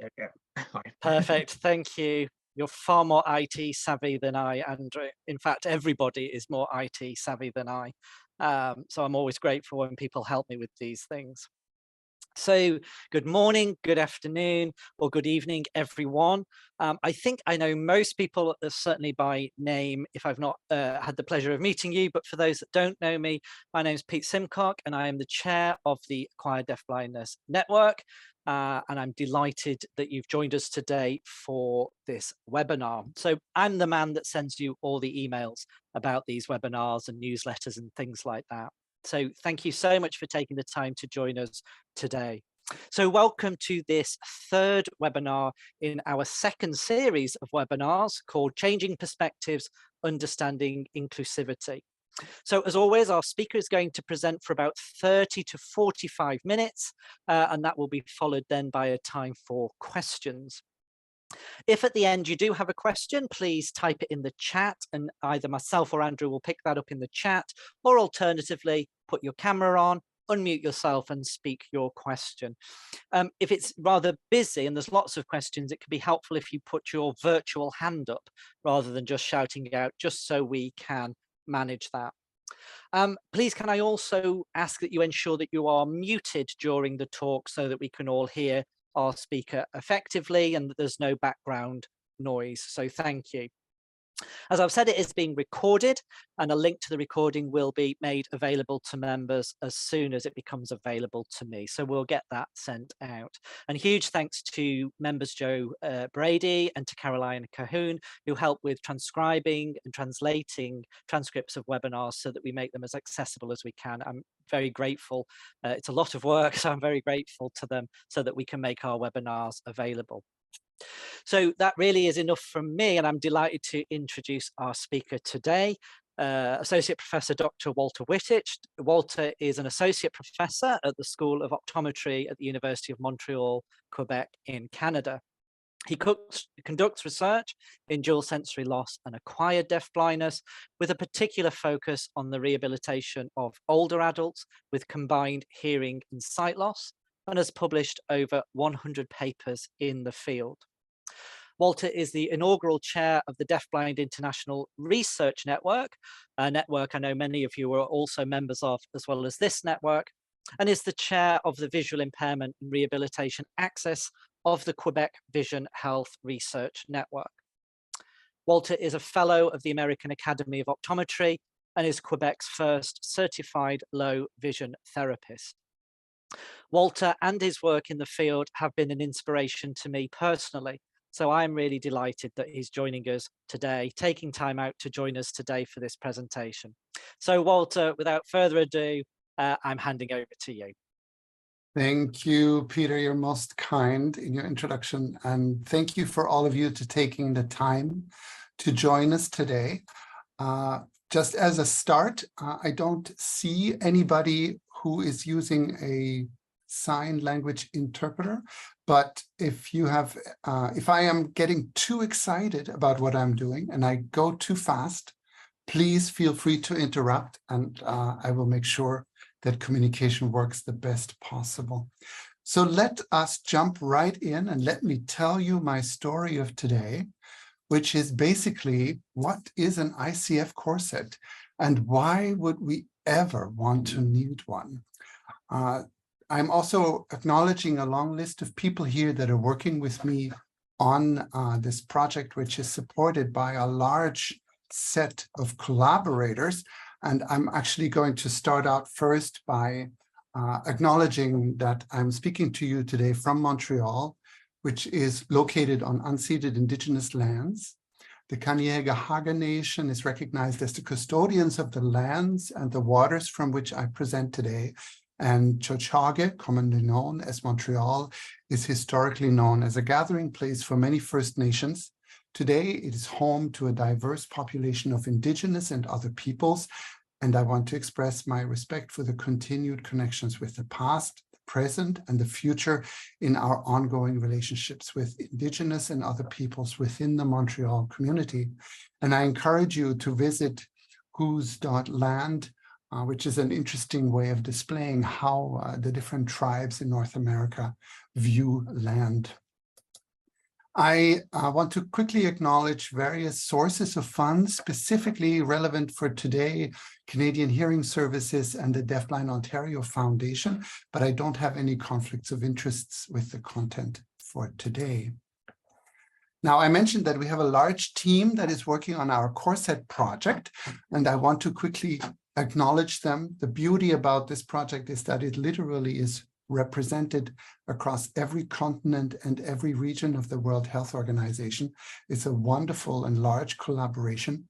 There you go. Fine. Perfect. Thank you. You're far more IT savvy than I, Andrew. In fact, everybody is more IT savvy than I. So I'm always grateful when people help me with these things. So good morning, good afternoon, or good evening, everyone. I think I know most people, certainly by name, if I've not had the pleasure of meeting you. But for those that don't know me, my name is Pete Simcock, and I am the chair of the Acquired Deafblindness Network. And I'm delighted that you've joined us today for this webinar. So I'm the man that sends you all the emails about these webinars and newsletters and things like that. So thank you so much for taking the time to join us today. So welcome to this third webinar in our second series of webinars called Changing Perspectives, Understanding Inclusivity. So as always, our speaker is going to present for about 30 to 45 minutes, and that will be followed then by a time for questions. If at the end you do have a question, please type it in the chat, and either myself or Andrew will pick that up in the chat, or alternatively, put your camera on, unmute yourself and speak your question. If it's rather busy and there's lots of questions, it can be helpful if you put your virtual hand up rather than just shouting out, just so we can manage that. Please, can I also ask that you ensure that you are muted during the talk so that we can all hear our speaker effectively and that there's no background noise. So thank you. As I've said, it is being recorded, and a link to the recording will be made available to members as soon as it becomes available to me. So we'll get that sent out. And huge thanks to members Joe Brady and to Caroline Cahoon, who help with transcribing and translating transcripts of webinars so that we make them as accessible as we can. I'm very grateful. It's a lot of work, so I'm very grateful to them so that we can make our webinars available. So that really is enough from me, and I'm delighted to introduce our speaker today, Associate Professor Dr. Walter Wittich. Walter is an Associate Professor at the School of Optometry at the University of Montreal, Quebec in Canada. He conducts research in dual sensory loss and acquired deafblindness, with a particular focus on the rehabilitation of older adults with combined hearing and sight loss, and has published over 100 papers in the field. Walter is the inaugural chair of the Deafblind International Research Network, a network I know many of you are also members of, as well as this network, and is the chair of the Visual Impairment and Rehabilitation Axis of the Quebec Vision Health Research Network. Walter is a fellow of the American Academy of Optometry and is Quebec's first certified low vision therapist. Walter and his work in the field have been an inspiration to me personally. So I'm really delighted that he's joining us today, taking time out to join us today for this presentation. So Walter, without further ado, I'm handing over to you. Thank you, Peter. You're most kind in your introduction. And thank you for all of you to taking the time to join us today. Just as a start, I don't see anybody who is using a sign language interpreter, but if you have, if I am getting too excited about what I'm doing and I go too fast, please feel free to interrupt, and I will make sure that communication works the best possible. So let us jump right in, and let me tell you my story of today, which is basically, what is an ICF Core Set and why would we ever want to need one? I'm also acknowledging a long list of people here that are working with me on this project, which is supported by a large set of collaborators. And I'm actually going to start out first by acknowledging that I'm speaking to you today from Montreal, which is located on unceded Indigenous lands. The Kanien'kehá:ka Nation is recognized as the custodians of the lands and the waters from which I present today. And Tiohtià:ke, commonly known as Montreal, is historically known as a gathering place for many First Nations. Today, it is home to a diverse population of Indigenous and other peoples, and I want to express my respect for the continued connections with the past, the present, and the future in our ongoing relationships with Indigenous and other peoples within the Montreal community. And I encourage you to visit whos.land, which is an interesting way of displaying how the different tribes in North America view land. I want to quickly acknowledge various sources of funds specifically relevant for today, Canadian Hearing Services and the Deafblind Ontario Foundation, but I don't have any conflicts of interests with the content for today. Now, I mentioned that we have a large team that is working on our Core Set project, and I want to quickly acknowledge them. The beauty about this project is that it literally is represented across every continent and every region of the World Health Organization. It's a wonderful and large collaboration,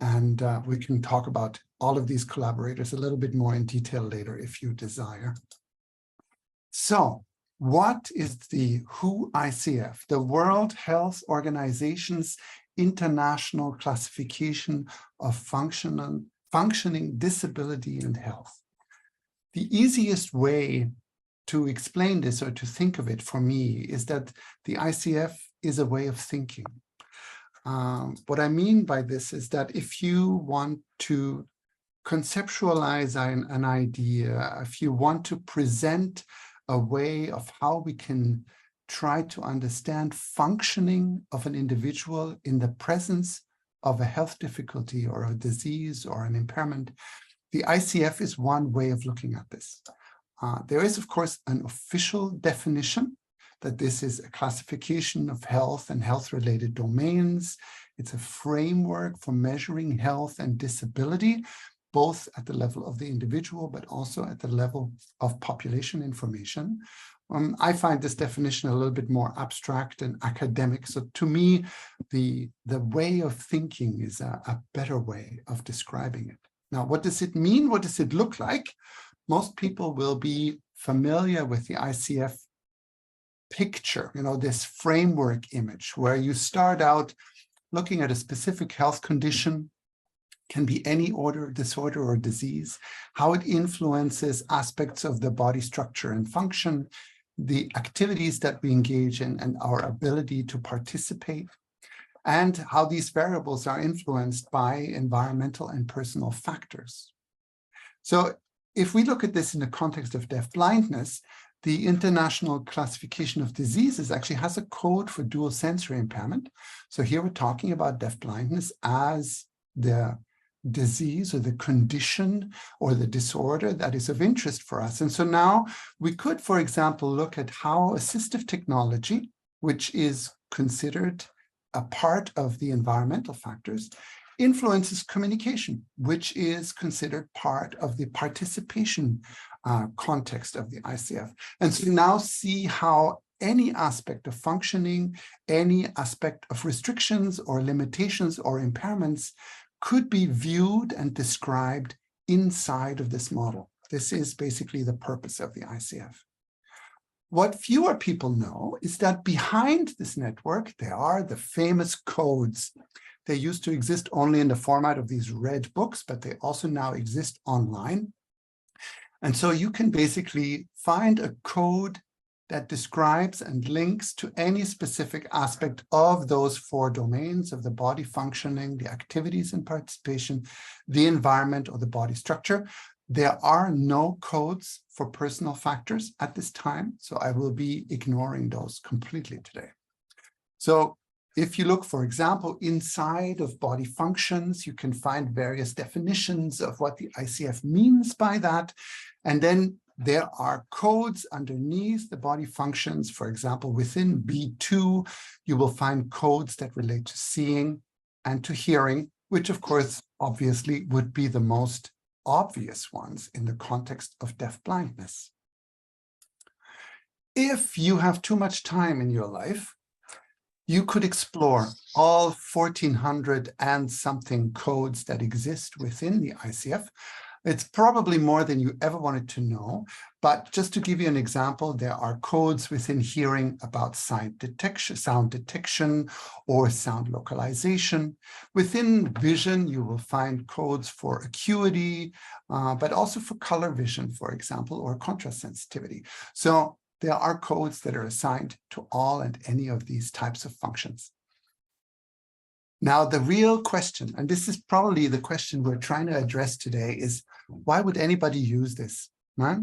and we can talk about all of these collaborators a little bit more in detail later if you desire. So, what is the WHO ICF, the World Health Organization's international classification of functioning disability and health? The easiest way to explain this or to think of it for me is that the ICF is a way of thinking. What I mean by this is that if you want to conceptualize an idea, if you want to present a way of how we can try to understand functioning of an individual in the presence of a health difficulty or a disease or an impairment, the ICF is one way of looking at this. There is, of course, an official definition that this is a classification of health and health-related domains. It's a framework for measuring health and disability, both at the level of the individual, but also at the level of population information. I find this definition a little bit more abstract and academic. So to me, the way of thinking is a better way of describing it. Now, what does it mean? What does it look like? Most people will be familiar with the ICF picture, this framework image where you start out looking at a specific health condition, can be any disorder or disease, how it influences aspects of the body structure and function, the activities that we engage in and our ability to participate, and how these variables are influenced by environmental and personal factors. So if we look at this in the context of deafblindness, the International Classification of Diseases actually has a code for dual sensory impairment. So here we're talking about deafblindness as the disease or the condition or the disorder that is of interest for us. And so now we could, for example, look at how assistive technology, which is considered a part of the environmental factors, influences communication, which is considered part of the participation context of the ICF. And so now see how any aspect of functioning, any aspect of restrictions or limitations or impairments could be viewed and described inside of this model. This is basically the purpose of the ICF. What fewer people know is that behind this network, there are the famous codes. They used to exist only in the format of these red books, but they also now exist online. And so you can basically find a code that describes and links to any specific aspect of those 4 domains of the body functioning, the activities and participation, the environment or the body structure. There are no codes for personal factors at this time, so I will be ignoring those completely today. So if you look, for example, inside of body functions, you can find various definitions of what the ICF means by that. And then there are codes underneath the body functions. For example, within B2, you will find codes that relate to seeing and to hearing, which of course, obviously would be the most obvious ones in the context of deafblindness. If you have too much time in your life, you could explore all 1,400 and something codes that exist within the ICF. It's probably more than you ever wanted to know, but just to give you an example, there are codes within hearing about sound detection or sound localization. Within vision, you will find codes for acuity, but also for color vision, for example, or contrast sensitivity. So there are codes that are assigned to all and any of these types of functions. Now, the real question, and this is probably the question we're trying to address today, is why would anybody use this? right?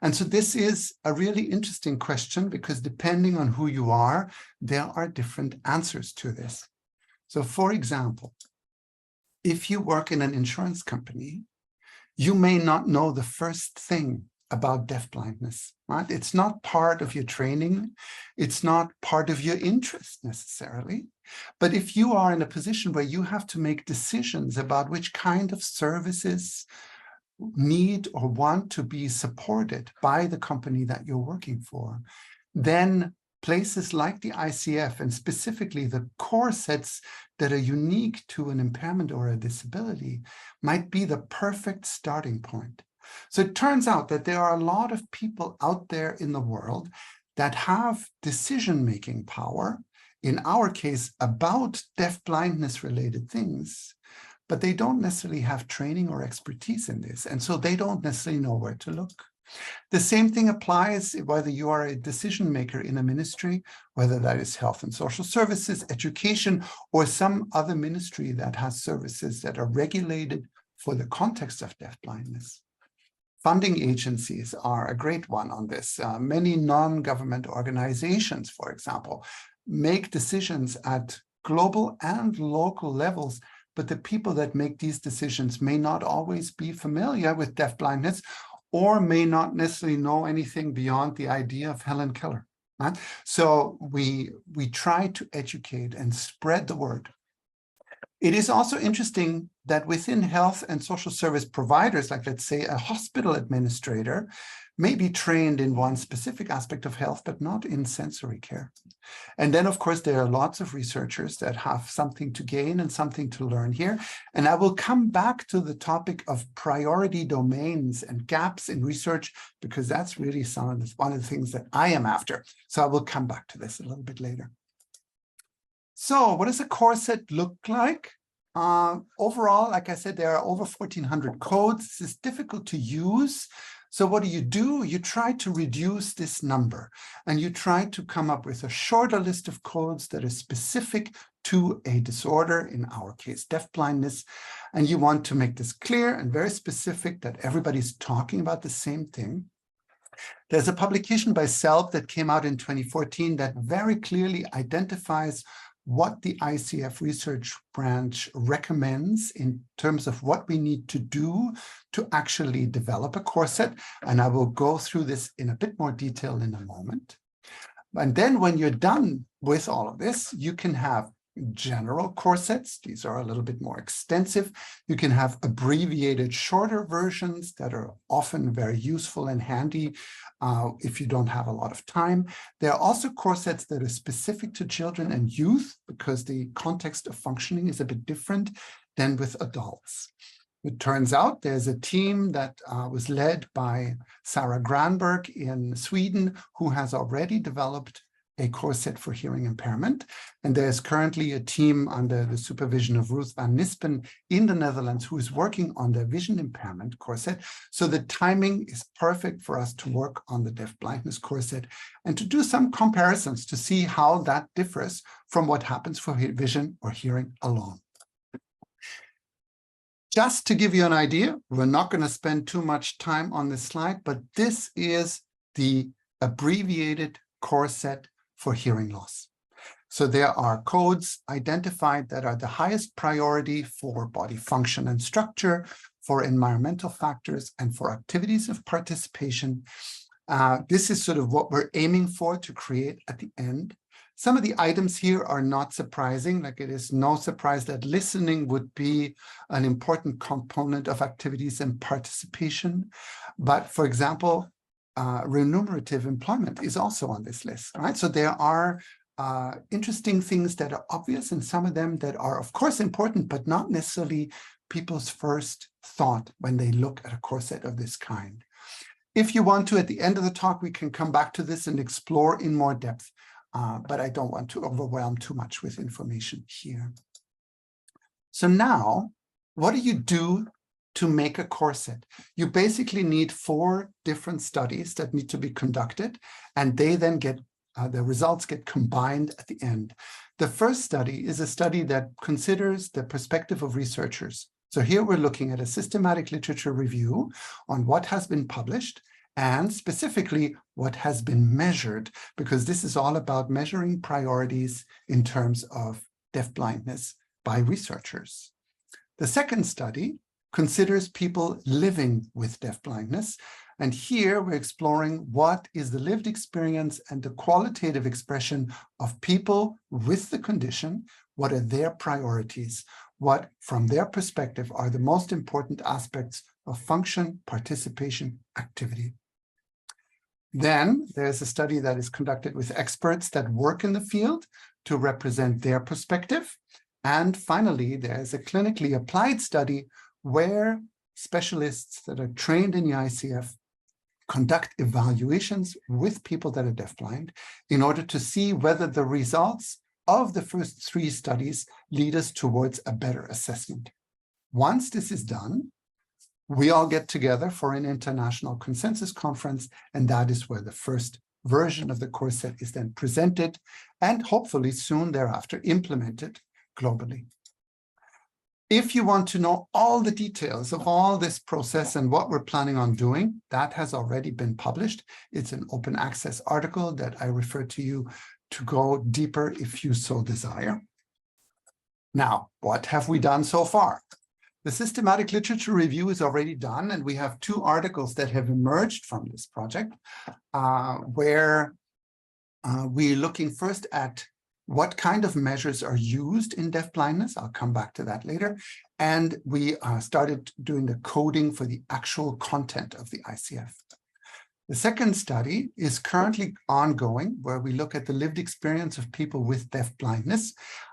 And so this is a really interesting question because depending on who you are, there are different answers to this. So for example, if you work in an insurance company, you may not know the first thing about deafblindness, right? It's not part of your training. It's not part of your interest necessarily. But if you are in a position where you have to make decisions about which kind of services need or want to be supported by the company that you're working for, then places like the ICF and specifically the core sets that are unique to an impairment or a disability might be the perfect starting point. So it turns out that there are a lot of people out there in the world that have decision-making power, in our case, about deaf-blindness related things, but they don't necessarily have training or expertise in this. And so they don't necessarily know where to look. The same thing applies whether you are a decision maker in a ministry, whether that is health and social services, education, or some other ministry that has services that are regulated for the context of deafblindness. Funding agencies are a great one on this. Many non-government organizations, for example, make decisions at global and local levels, but the people that make these decisions may not always be familiar with deafblindness or may not necessarily know anything beyond the idea of Helen Keller. Right? So we try to educate and spread the word. It is also interesting that within health and social service providers, like let's say a hospital administrator, may be trained in one specific aspect of health, but not in sensory care. And then, of course, there are lots of researchers that have something to gain and something to learn here. And I will come back to the topic of priority domains and gaps in research, because that's really one of the things that I am after. So I will come back to this a little bit later. So what does a core set look like? Overall, like I said, there are over 1,400 codes. This is difficult to use. So what do? You try to reduce this number, and you try to come up with a shorter list of codes that are specific to a disorder, in our case, deafblindness. And you want to make this clear and very specific that everybody's talking about the same thing. There's a publication by SELB that came out in 2014 that very clearly identifies what the ICF research branch recommends in terms of what we need to do to actually develop a core set. And I will go through this in a bit more detail in a moment. And then when you're done with all of this, you can have general core sets. These are a little bit more extensive. You can have abbreviated shorter versions that are often very useful and handy if you don't have a lot of time. There are also core sets that are specific to children and youth because the context of functioning is a bit different than with adults. It turns out there's a team that was led by Sarah Granberg in Sweden who has already developed a core set for hearing impairment. And there's currently a team under the supervision of Ruth van Nispen in the Netherlands who is working on the vision impairment core set. So the timing is perfect for us to work on the deafblindness core set and to do some comparisons to see how that differs from what happens for vision or hearing alone. Just to give you an idea, we're not going to spend too much time on this slide, but this is the abbreviated core set for hearing loss. So there are codes identified that are the highest priority for body function and structure, for environmental factors, and for activities of participation. This is sort of what we're aiming for to create at the end. Some of the items here are not surprising, like it is no surprise that listening would be an important component of activities and participation. But for example, remunerative employment is also on this list, right? So there are interesting things that are obvious and some of them that are, of course, important, but not necessarily people's first thought when they look at a core set of this kind. If you want to, at the end of the talk, we can come back to this and explore in more depth, but I don't want to overwhelm too much with information here. So now, what do you do to make a core set? You basically need 4 different studies that need to be conducted, and they then get the results get combined at the end. The first study is a study that considers the perspective of researchers. So here we're looking at a systematic literature review on what has been published, and specifically what has been measured, because this is all about measuring priorities in terms of deafblindness by researchers. The second study considers people living with deafblindness, and here we're exploring what is the lived experience and the qualitative expression of people with the condition. What are their priorities? What, from their perspective, are the most important aspects of function, participation, activity? Then there's a study that is conducted with experts that work in the field to represent their perspective. And finally, there's a clinically applied study where specialists that are trained in the ICF conduct evaluations with people that are deafblind in order to see whether the results of the first three studies lead us towards a better assessment. Once this is done, we all get together for an international consensus conference, and that is where the first version of the core set is then presented and hopefully soon thereafter implemented globally. If you want to know all the details of all this process and what we're planning on doing, that has already been published. It's an open access article that I refer to you to go deeper if you so desire. Now, what have we done so far? The systematic literature review is already done, and we have 2 articles that have emerged from this project where we're looking first at what kind of measures are used in deafblindness. I'll come back to that later. And we started doing the coding for the actual content of the ICF. The second study is currently ongoing, where we look at the lived experience of people with deafblindness.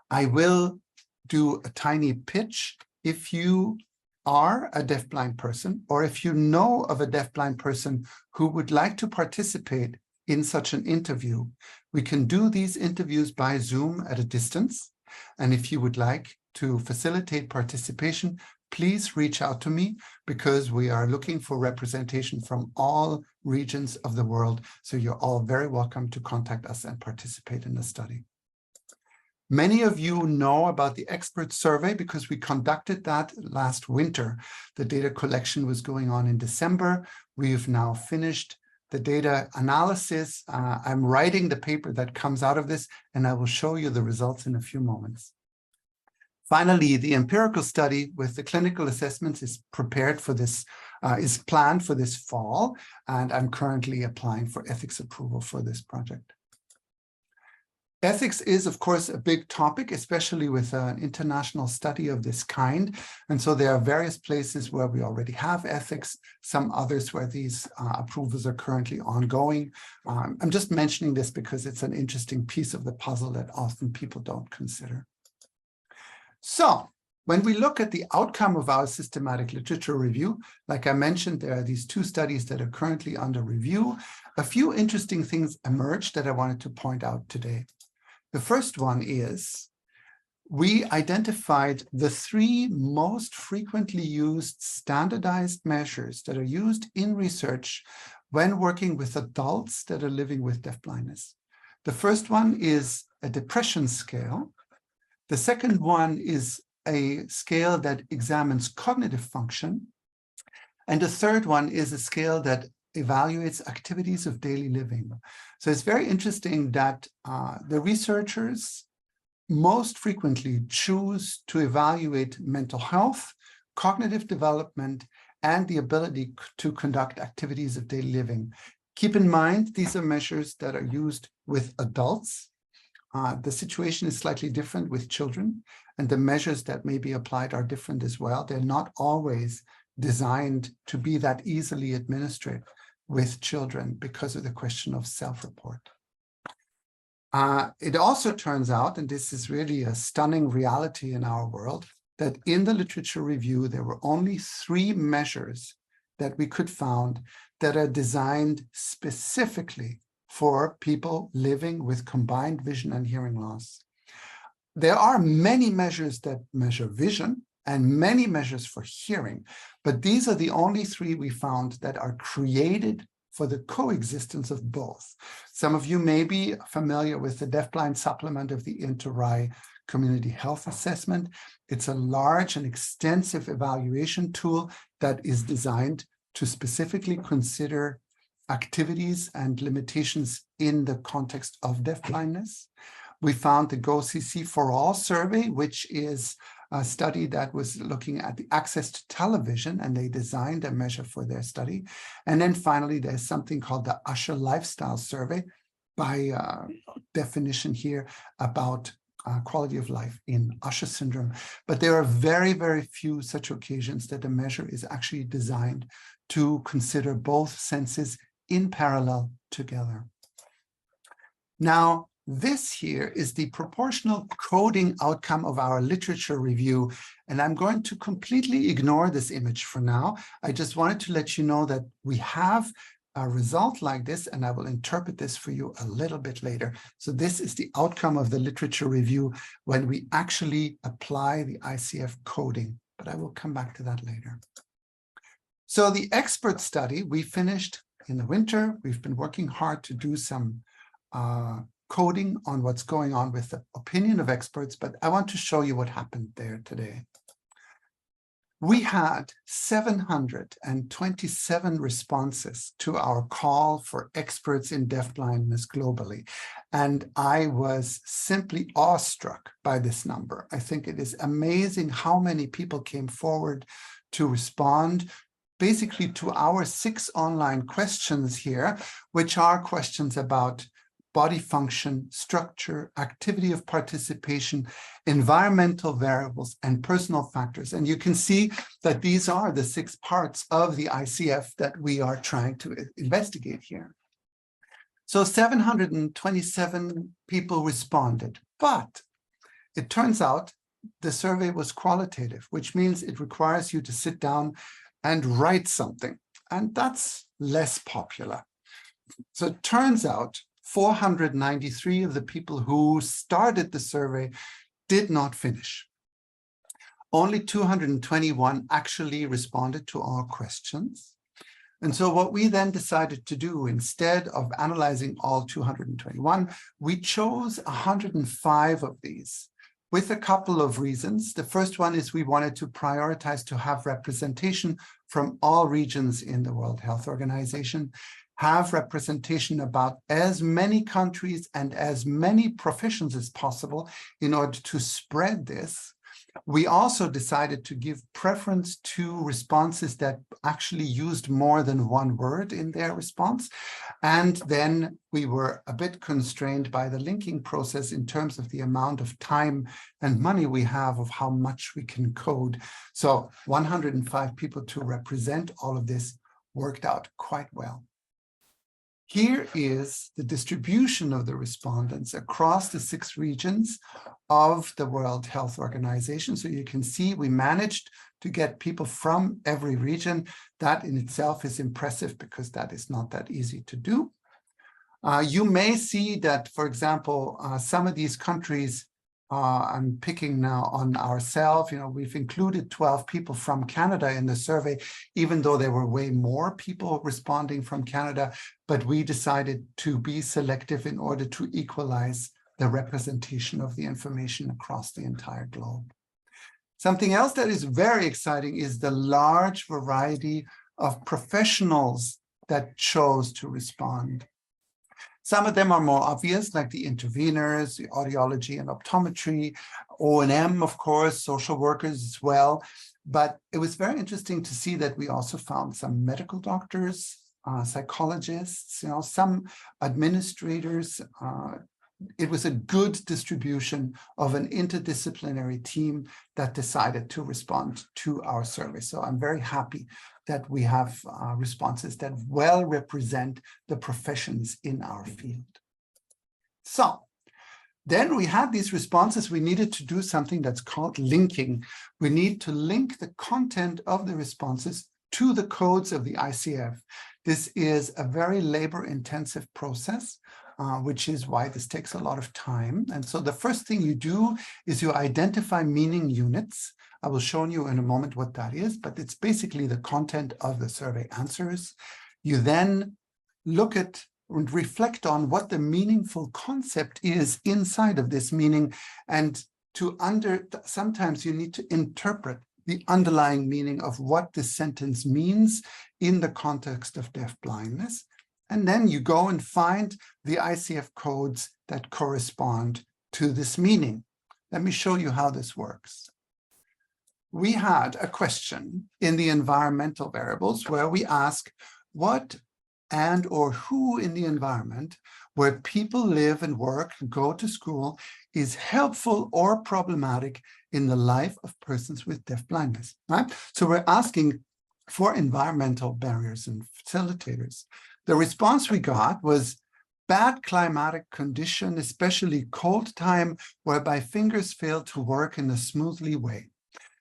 I will do a tiny pitch. If you are a deafblind person, or if you know of a deafblind person who would like to participate in such an interview, we can do these interviews by Zoom at a distance. And if you would like to facilitate participation, please reach out to me, because we are looking for representation from all regions of the world. So you're all very welcome to contact us and participate in the study. Many of you know about the expert survey because we conducted that last winter. The data collection was going on in December. We've now finished the data analysis. I'm writing the paper that comes out of this, and I will show you the results in a few moments. Finally, the empirical study with the clinical assessments is prepared for this, is planned for this fall, and I'm currently applying for ethics approval for this project. Ethics is, of course, a big topic, especially with an international study of this kind. And so there are various places where we already have ethics, some others where these approvals are currently ongoing. I'm just mentioning this because it's an interesting piece of the puzzle that often people don't consider. So when we look at the outcome of our systematic literature review, like I mentioned, there are these 2 studies that are currently under review. A few interesting things emerged that I wanted to point out today. The first one is we identified the 3 most frequently used standardized measures that are used in research when working with adults that are living with deafblindness. The first one is a depression scale. The second one is a scale that examines cognitive function. And the third one is a scale that evaluates activities of daily living. So it's very interesting that the researchers most frequently choose to evaluate mental health, cognitive development, and the ability to conduct activities of daily living. Keep in mind, these are measures that are used with adults. The situation is slightly different with children, and the measures that may be applied are different as well. They're not always designed to be that easily administered with children because of the question of self-report. It also turns out, and this is really a stunning reality in our world, that in the literature review, there were only 3 measures that we could find that are designed specifically for people living with combined vision and hearing loss. There are many measures that measure vision and many measures for hearing, but these are the only 3 we found that are created for the coexistence of both. Some of you may be familiar with the deafblind supplement of the Inter-RAI Community Health Assessment. It's a large and extensive evaluation tool that is designed to specifically consider activities and limitations in the context of deafblindness. We found the GoCC for All survey, which is a study that was looking at the access to television, and they designed a measure for their study. And then finally, there's something called the Usher Lifestyle Survey, by definition here, about quality of life in Usher syndrome. But there are very, very few such occasions that a measure is actually designed to consider both senses in parallel together. Now, this here is the proportional coding outcome of our literature review, and I'm going to completely ignore this image for now. I just wanted to let you know that we have a result like this, and I will interpret this for you a little bit later. So this is the outcome of the literature review when we actually apply the ICF coding, but I will come back to that later. So the expert study, we finished in the winter. We've been working hard to do some coding on what's going on with the opinion of experts, but I want to show you what happened there today. We had 727 responses to our call for experts in deafblindness globally. And I was simply awestruck by this number. I think it is amazing how many people came forward to respond basically to our 6 online questions here, which are questions about body function, structure, activity of participation, environmental variables, and personal factors. And you can see that these are the 6 parts of the ICF that we are trying to investigate here. So 727 people responded, but it turns out the survey was qualitative, which means it requires you to sit down and write something, and that's less popular. So it turns out 493 of the people who started the survey did not finish. Only 221 actually responded to our questions. And so what we then decided to do, instead of analyzing all 221, we chose 105 of these with a couple of reasons. The first one is we wanted to prioritize to have representation from all regions in the World Health Organization, have representation about as many countries and as many professions as possible in order to spread this. We also decided to give preference to responses that actually used more than one word in their response. And then we were a bit constrained by the linking process in terms of the amount of time and money we have of how much we can code. So 105 people to represent all of this worked out quite well. Here is the distribution of the respondents across the 6 regions of the World Health Organization. So you can see we managed to get people from every region. That in itself is impressive because that is not that easy to do. You may see that, for example, some of these countries, I'm picking now on ourselves, we've included 12 people from Canada in the survey, even though there were way more people responding from Canada, but we decided to be selective in order to equalize the representation of the information across the entire globe. Something else that is very exciting is the large variety of professionals that chose to respond. Some of them are more obvious, like the interveners, the audiology and optometry, O&M, of course, social workers as well. But it was very interesting to see that we also found some medical doctors, psychologists, some administrators. It was a good distribution of an interdisciplinary team that decided to respond to our survey. So I'm very happy that we have responses that well represent the professions in our field. So then we had these responses. We needed to do something that's called linking. We need to link the content of the responses to the codes of the ICF. This is a very labor-intensive process, which is why this takes a lot of time. And so the first thing you do is you identify meaning units. I will show you in a moment what that is, but it's basically the content of the survey answers. You then look at and reflect on what the meaningful concept is inside of this meaning. And sometimes you need to interpret the underlying meaning of what this sentence means in the context of deafblindness. And then you go and find the ICF codes that correspond to this meaning. Let me show you how this works. We had a question in the environmental variables where we ask what and or who in the environment where people live and work and go to school is helpful or problematic in the life of persons with deafblindness, right? So we're asking for environmental barriers and facilitators. The response we got was bad climatic condition, especially cold time, whereby fingers fail to work in a smoothly way.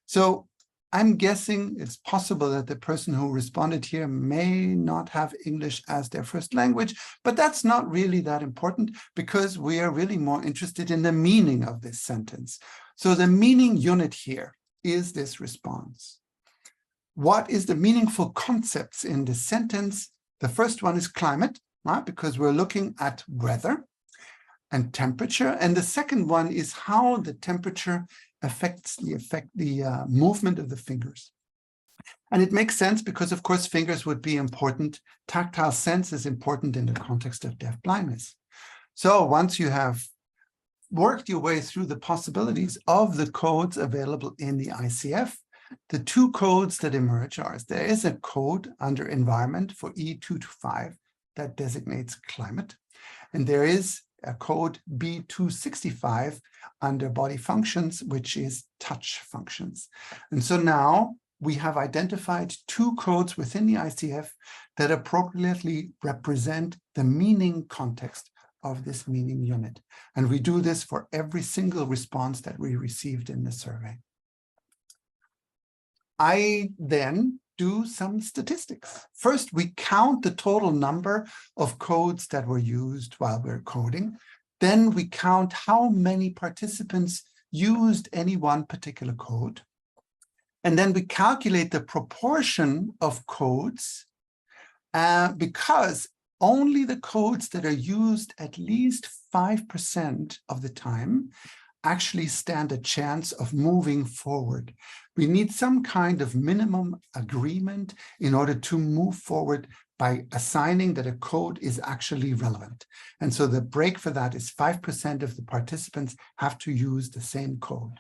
So I'm guessing it's possible that the person who responded here may not have English as their first language, but that's not really that important because we are really more interested in the meaning of this sentence. So the meaning unit here is this response. What is the meaningful concepts in this sentence? The first one is climate, right? Because we're looking at weather and temperature. And the second one is how the temperature affects the movement of the fingers. And it makes sense because, of course, fingers would be important. Tactile sense is important in the context of deafblindness. So once you have worked your way through the possibilities of the codes available in the ICF, the two codes that emerge are, there is a code under environment for E225 that designates climate. And there is a code B265 under body functions, which is touch functions. And so now we have identified two codes within the ICF that appropriately represent the meaning context of this meaning unit. And we do this for every single response that we received in the survey. I then do some statistics. First, we count the total number of codes that were used while we're coding. Then we count how many participants used any one particular code. And then we calculate the proportion of codes because only the codes that are used at least 5% of the time actually stand a chance of moving forward. We need some kind of minimum agreement in order to move forward by assigning that a code is actually relevant. And so the break for that is 5% of the participants have to use the same code.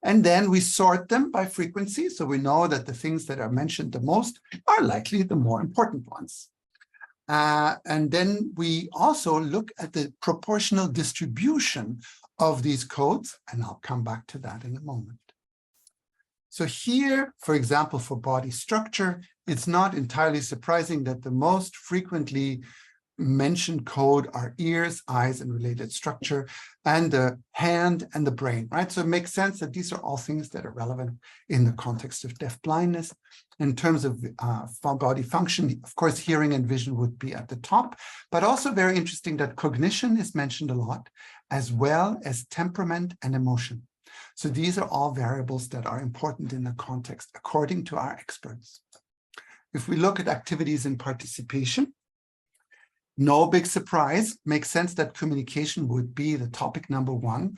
And then we sort them by frequency. So we know that the things that are mentioned the most are likely the more important ones. And then we also look at the proportional distribution of these codes, and I'll come back to that in a moment. So here, for example, for body structure, it's not entirely surprising that the most frequently mentioned code are ears, eyes, and related structure, and the hand and the brain, right? So it makes sense that these are all things that are relevant in the context of deafblindness. In terms of body function, of course, hearing and vision would be at the top, but also very interesting that cognition is mentioned a lot, as well as temperament and emotion. So these are all variables that are important in the context, according to our experts. If we look at activities and participation, no big surprise, makes sense that communication would be the topic number one.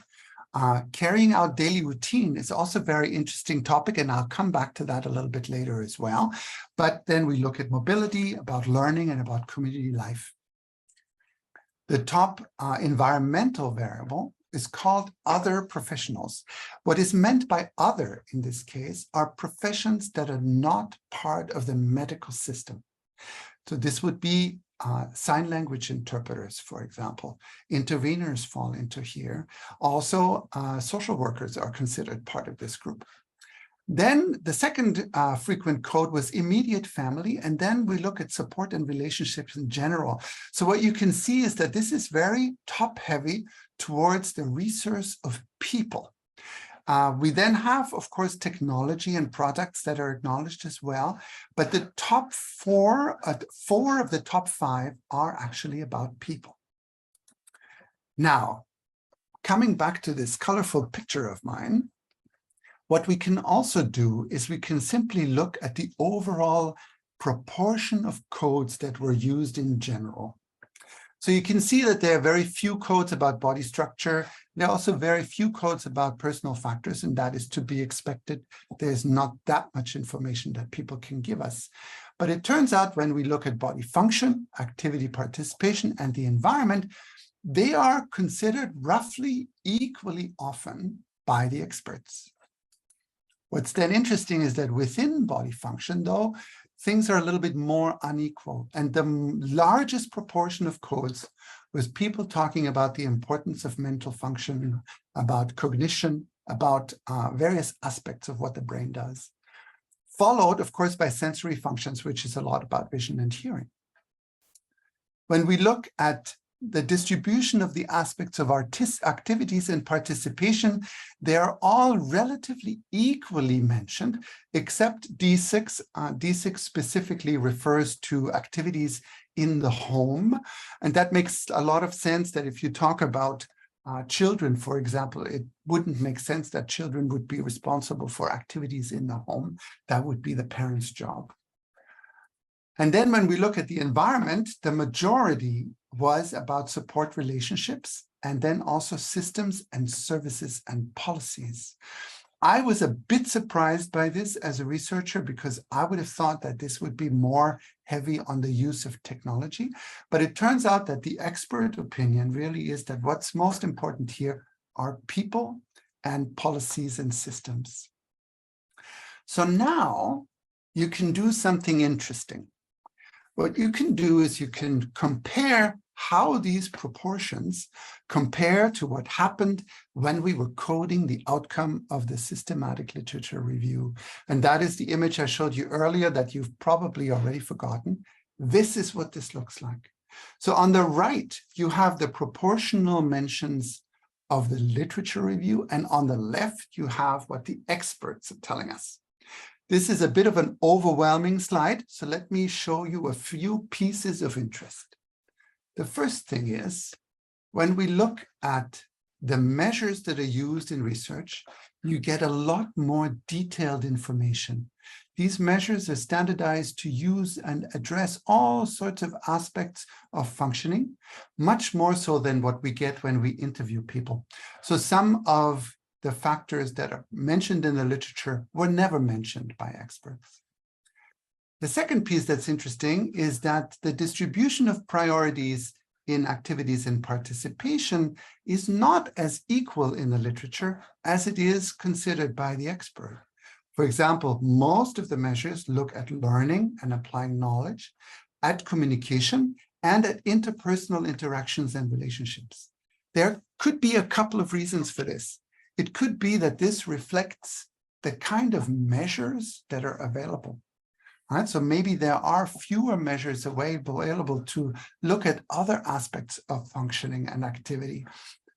Carrying out daily routine is also a very interesting topic, and I'll come back to that a little bit later as well. But then we look at mobility, about learning, and about community life. The top environmental variable is called other professionals. What is meant by other in this case are professions that are not part of the medical system. So this would be sign language interpreters, for example. Interveners fall into here. Also, social workers are considered part of this group. Then the second frequent code was immediate family, and then we look at support and relationships in general. So what you can see is that this is very top-heavy towards the resource of people. We then have, of course, technology and products that are acknowledged as well, but the top four of the top five are actually about people. Now, coming back to this colorful picture of mine, what we can also do is we can simply look at the overall proportion of codes that were used in general. So you can see that there are very few codes about body structure. There are also very few codes about personal factors, and that is to be expected. There's not that much information that people can give us. But it turns out when we look at body function, activity participation, and the environment, they are considered roughly equally often by the experts. What's then interesting is that within body function, though, things are a little bit more unequal. And the largest proportion of codes was people talking about the importance of mental function, about cognition, about various aspects of what the brain does. Followed, of course, by sensory functions, which is a lot about vision and hearing. When we look at the distribution of the aspects of activities and participation, they are all relatively equally mentioned, except D6. D6 specifically refers to activities in the home. And that makes a lot of sense that if you talk about children, for example, it wouldn't make sense that children would be responsible for activities in the home. That would be the parent's job. And then when we look at the environment, the majority was about support relationships and then also systems and services and policies. I was a bit surprised by this as a researcher because I would have thought that this would be more heavy on the use of technology. But it turns out that the expert opinion really is that what's most important here are people and policies and systems. So now you can do something interesting. What you can do is you can compare how these proportions compare to what happened when we were coding the outcome of the systematic literature review. And that is the image I showed you earlier that you've probably already forgotten. This is what this looks like. So on the right, you have the proportional mentions of the literature review, and on the left, you have what the experts are telling us. This is a bit of an overwhelming slide, so let me show you a few pieces of interest. The first thing is, when we look at the measures that are used in research, you get a lot more detailed information. These measures are standardized to use and address all sorts of aspects of functioning, much more so than what we get when we interview people. So some of the factors that are mentioned in the literature were never mentioned by experts. The second piece that's interesting is that the distribution of priorities in activities and participation is not as equal in the literature as it is considered by the expert. For example, most of the measures look at learning and applying knowledge, at communication, and at interpersonal interactions and relationships. There could be a couple of reasons for this. It could be that this reflects the kind of measures that are available. Right? So maybe there are fewer measures available to look at other aspects of functioning and activity,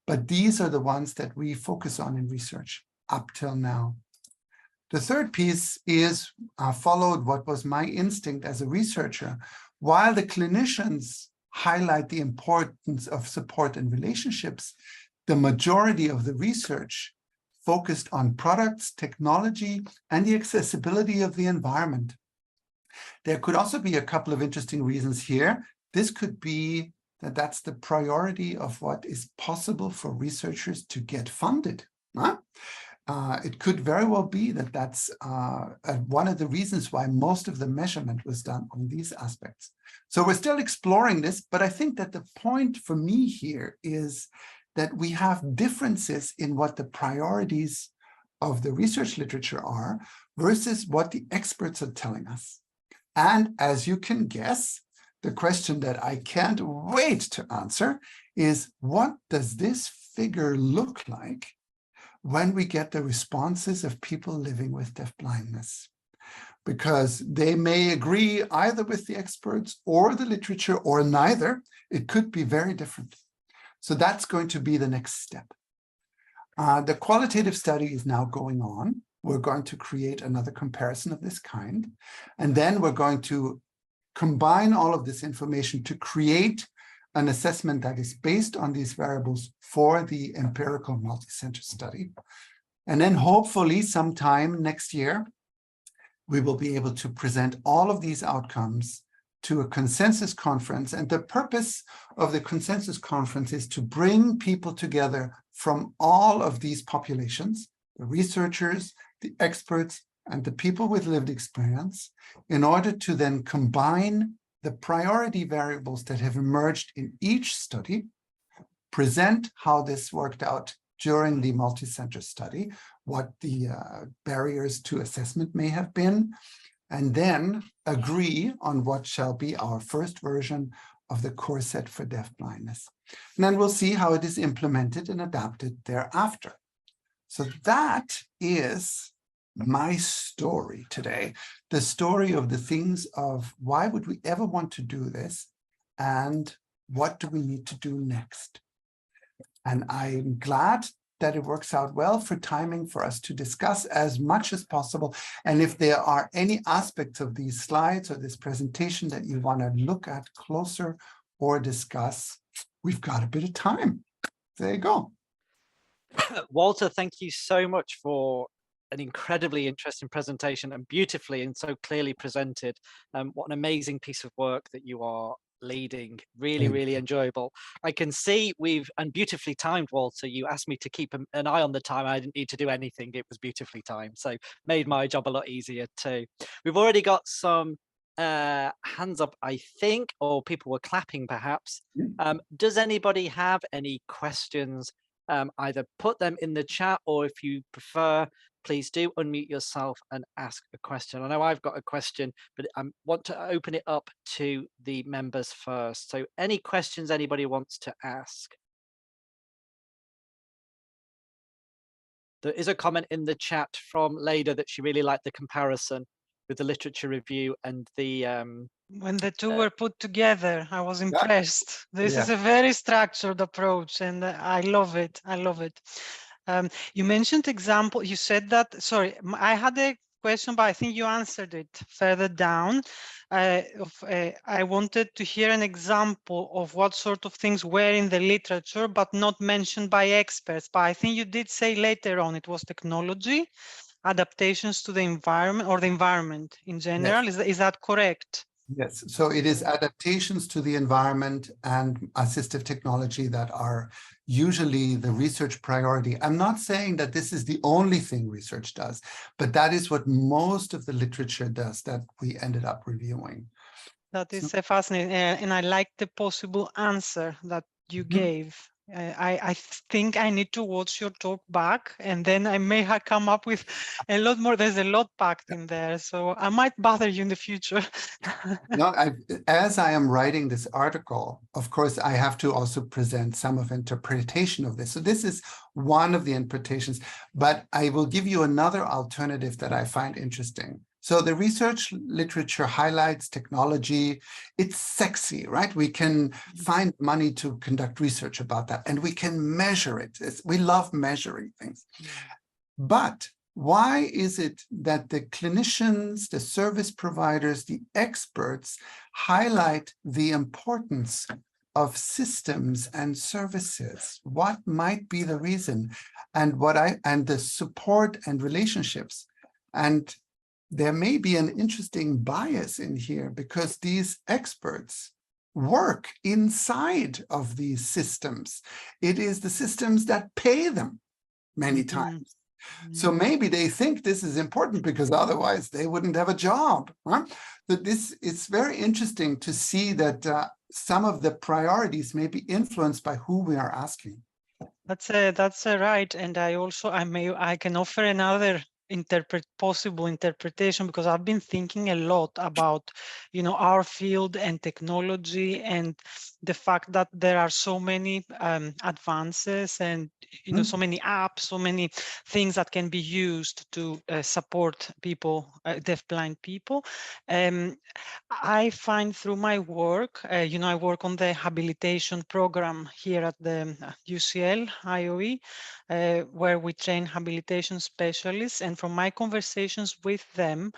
but these are the ones that we focus on in research up till now. The third piece is followed what was my instinct as a researcher. While the clinicians highlight the importance of support and relationships, the majority of the research focused on products, technology, and the accessibility of the environment. There could also be a couple of interesting reasons here. This could be that that's the priority of what is possible for researchers to get funded. Huh? It could very well be that that's one of the reasons why most of the measurement was done on these aspects. So we're still exploring this, but I think that the point for me here is that we have differences in what the priorities of the research literature are versus what the experts are telling us. And as you can guess, the question that I can't wait to answer is, what does this figure look like when we get the responses of people living with deafblindness? Because they may agree either with the experts or the literature or neither. It could be very different. So that's going to be the next step. The qualitative study is now going on. We're going to create another comparison of this kind. And then we're going to combine all of this information to create an assessment that is based on these variables for the empirical multi-center study. And then hopefully sometime next year, we will be able to present all of these outcomes to a consensus conference. And the purpose of the consensus conference is to bring people together from all of these populations, the researchers, the experts, and the people with lived experience, in order to then combine the priority variables that have emerged in each study, present how this worked out during the multi-center study, what the barriers to assessment may have been, and then agree on what shall be our first version of the core set for deafblindness. And then we'll see how it is implemented and adapted thereafter. So that is my story today, the story of the things of why would we ever want to do this and what do we need to do next. And I'm glad that it works out well for timing for us to discuss as much as possible. And if there are any aspects of these slides or this presentation that you want to look at closer or discuss, we've got a bit of time. There you go. Walter, thank you so much for an incredibly interesting presentation and beautifully and so clearly presented. What an amazing piece of work that you are leading. Really enjoyable. I can see and beautifully timed, Walter. You asked me to keep an eye on the time. I didn't need to do anything. It was beautifully timed, so made my job a lot easier too. We've already got some hands up, I think, or people were clapping perhaps. Does anybody have any questions? Either put them in the chat, or if you prefer, please do unmute yourself and ask a question. I know I've got a question, but I want to open it up to the members first. So any questions anybody wants to ask? There is a comment in the chat from Leda that she really liked the comparison with the literature review and the when the two were put together, I was impressed. This is a very structured approach, and I love it. I love it. You mentioned example. You said that. Sorry, I had a question, but I think you answered it further down. I wanted to hear an example of what sort of things were in the literature, but not mentioned by experts. But I think you did say later on it was technology, adaptations to the environment, or the environment in general. Yes. Is that correct? Yes, so it is adaptations to the environment and assistive technology that are usually the research priority. I'm not saying that this is the only thing research does, but that is what most of the literature does that we ended up reviewing. That is fascinating, and I like the possible answer that you gave. I think I need to watch your talk back, and then I may have come up with a lot more. There's a lot packed in there, so I might bother you in the future. No, as I am writing this article, of course, I have to also present some of interpretation of this. So this is one of the interpretations, but I will give you another alternative that I find interesting. So the research literature highlights technology. It's sexy, right? We can find money to conduct research about that, and we can measure it. We love measuring things. But why is it that the clinicians, the service providers, the experts highlight the importance of systems and services? What might be the reason? And the support and relationships. And there may be an interesting bias in here because these experts work inside of these systems. It is the systems that pay them many times. So maybe they think this is important because otherwise they wouldn't have a job. Huh? But it's very interesting to see that some of the priorities may be influenced by who we are asking. That's right. And I can offer another possible interpretation, because I've been thinking a lot about, our field and technology, and the fact that there are so many advances and so many apps, so many things that can be used to support people, deafblind people. I find through my work, I work on the habilitation program here at the UCL IOE, where we train habilitation specialists. And from my conversations with them,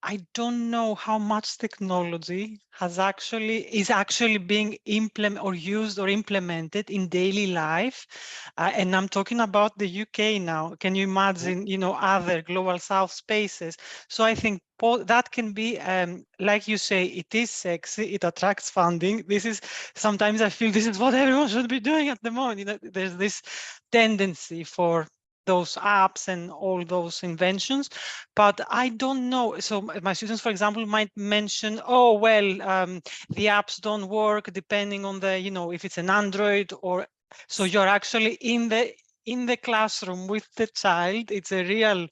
I don't know how much technology is actually being implemented or used or implemented in daily life. And I'm talking about the UK now. Can you imagine, other global South spaces? So I think that can be, like you say, it is sexy, it attracts funding. Sometimes I feel this is what everyone should be doing at the moment. There's this tendency for those apps and all those inventions, but I don't know. So my students, for example, might mention, oh, well, the apps don't work depending on the, if it's an Android or, so you're actually in the classroom with the child. It's a real,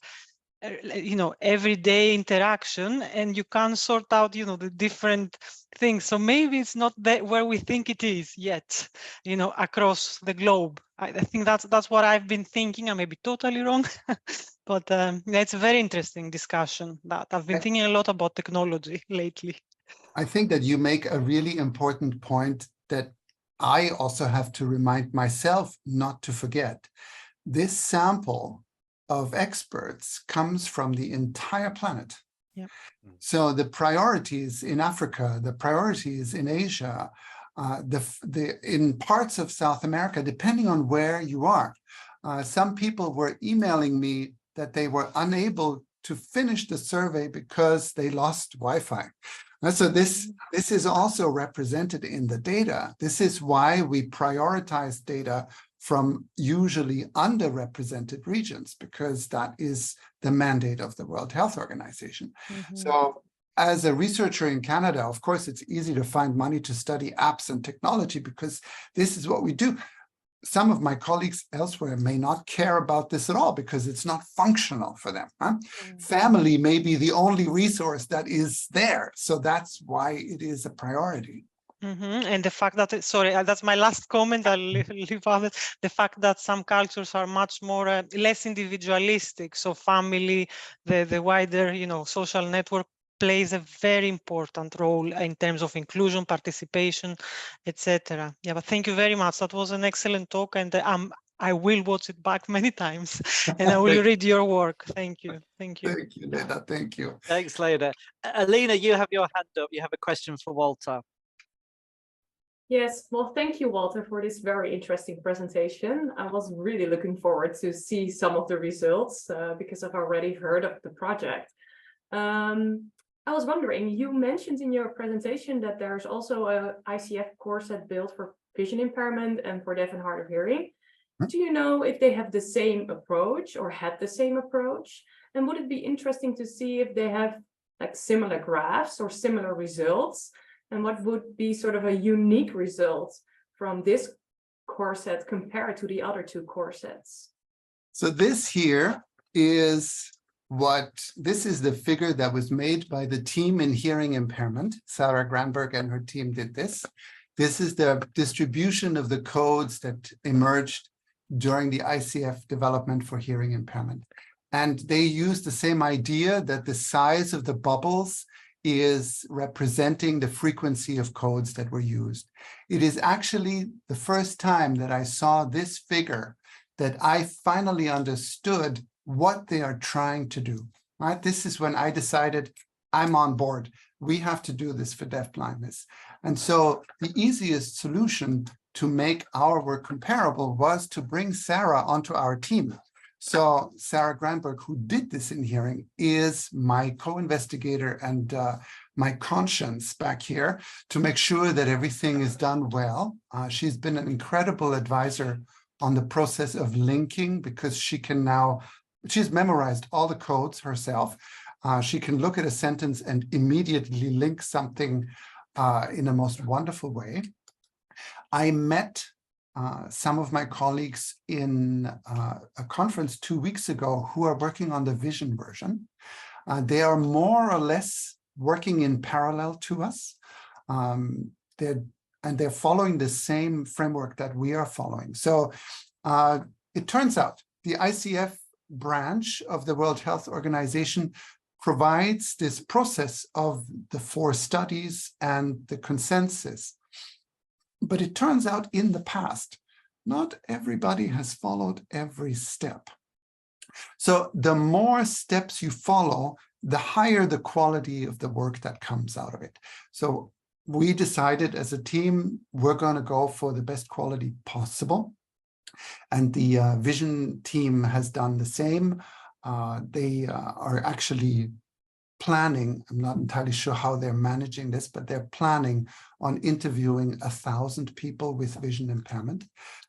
everyday interaction, and you can sort out, the different things. So maybe it's not where we think it is yet, across the globe. I think that's what I've been thinking. I may be totally wrong, but it's a very interesting discussion that I've been thinking a lot about technology lately. I think that you make a really important point that I also have to remind myself not to forget. This sample of experts comes from the entire planet. Yep. So the priorities in Africa, the priorities in Asia, in parts of South America, depending on where you are. Some people were emailing me that they were unable to finish the survey because they lost Wi-Fi. And so this is also represented in the data. This is why we prioritize data from usually underrepresented regions, because that is the mandate of the World Health Organization. So as a researcher in Canada, of course, it's easy to find money to study apps and technology because this is what we do. Some of my colleagues elsewhere may not care about this at all because it's not functional for them. Family may be the only resource that is there. So that's why it is a priority. And the fact that, sorry, that's my last comment, I'll leave out it. The fact that some cultures are much more, less individualistic. So family, the wider, social network plays a very important role in terms of inclusion, participation, etc. Yeah, but thank you very much. That was an excellent talk, and I will watch it back many times, and I will read your work. Thank you. Thank you. Thank you, Lena. Thank you. Thanks, Lena. Alina, you have your hand up. You have a question for Walter. Yes, well, thank you, Walter, for this very interesting presentation. I was really looking forward to see some of the results because I've already heard of the project. I was wondering, you mentioned in your presentation that there's also a ICF Core Set built for vision impairment and for deaf and hard of hearing. Do you know if they have the same approach or had the same approach? And would it be interesting to see if they have like similar graphs or similar results? And what would be sort of a unique result from this core set compared to the other two core sets? So this here is this is the figure that was made by the team in hearing impairment. Sarah Granberg and her team did this. This is the distribution of the codes that emerged during the ICF development for hearing impairment. And they used the same idea that the size of the bubbles is representing the frequency of codes that were used. It is actually the first time that I saw this figure that I finally understood what they are trying to do. Right? This is when I decided I'm on board. We have to do this for deafblindness. And so the easiest solution to make our work comparable was to bring Sarah onto our team. So Sarah Granberg, who did this in hearing, is my co-investigator and my conscience back here to make sure that everything is done well. She's been an incredible advisor on the process of linking because she's memorized all the codes herself. She can look at a sentence and immediately link something in a most wonderful way. I met some of my colleagues in a conference 2 weeks ago who are working on the vision version. They are more or less working in parallel to us. They're following the same framework that we are following. So it turns out the ICF branch of the World Health Organization provides this process of the 4 studies and the consensus. But it turns out in the past, not everybody has followed every step. So the more steps you follow, the higher the quality of the work that comes out of it. So we decided as a team, we're going to go for the best quality possible. And the vision team has done the same. They are actually planning, I'm not entirely sure how they're managing this, but they're planning on interviewing 1,000 people with vision impairment.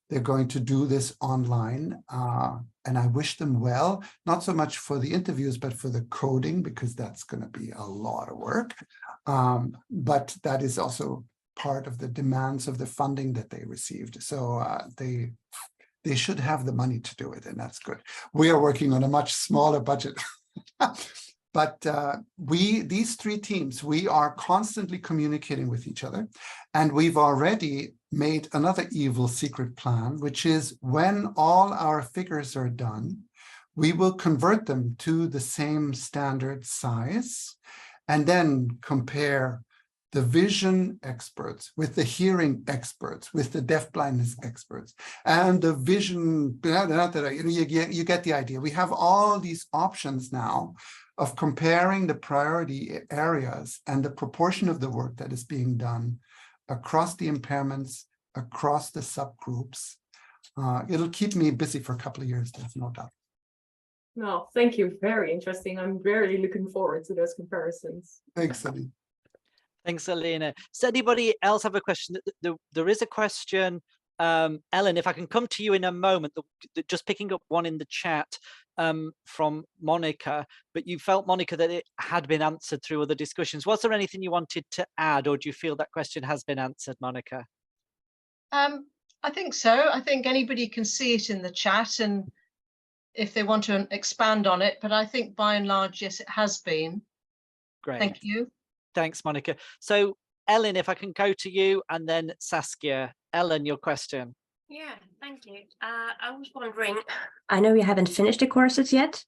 They're going to do this online, and I wish them well, not so much for the interviews, but for the coding, because that's going to be a lot of work. But that is also part of the demands of the funding that they received. So they should have the money to do it, and that's good. We are working on a much smaller budget. But these three teams, we are constantly communicating with each other. And we've already made another evil secret plan, which is when all our figures are done, we will convert them to the same standard size and then compare the vision experts with the hearing experts, with the deafblindness experts, and the vision, you get the idea. We have all these options now of comparing the priority areas and the proportion of the work that is being done across the impairments, across the subgroups. It'll keep me busy for a couple of years, there's no doubt. No, thank you. Very interesting. I'm very looking forward to those comparisons. Thanks, Aline. Thanks, Alina. Does anybody else have a question? There is a question. Ellen, if I can come to you in a moment, just picking up one in the chat from Monica, but you felt, Monica, that it had been answered through other discussions. Was there anything you wanted to add, or do you feel that question has been answered, Monica? I think so. I think anybody can see it in the chat, and if they want to expand on it, but I think by and large, yes, it has been. Great. Thank you. Thanks, Monica. So, Ellen, if I can go to you, and then Saskia. Ellen, your question. Yeah, thank you. I was wondering, I know you haven't finished the courses yet,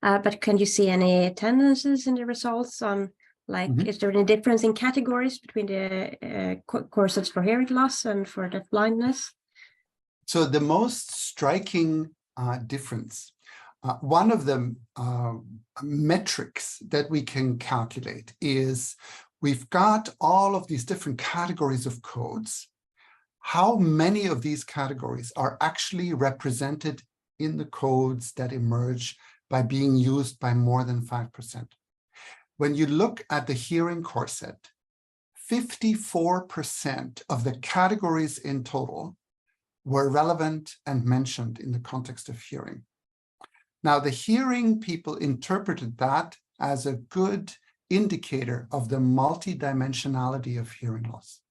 but can you see any tendencies in the results on, like, is there any difference in categories between the courses for hearing loss and for deafblindness? So the most striking difference, one of the metrics that we can calculate is we've got all of these different categories of codes. How many of these categories are actually represented in the codes that emerge by being used by more than 5%? When you look at the hearing core set, 54% of the categories in total were relevant and mentioned in the context of hearing. Now, the hearing people interpreted that as a good indicator of the multidimensionality of hearing loss.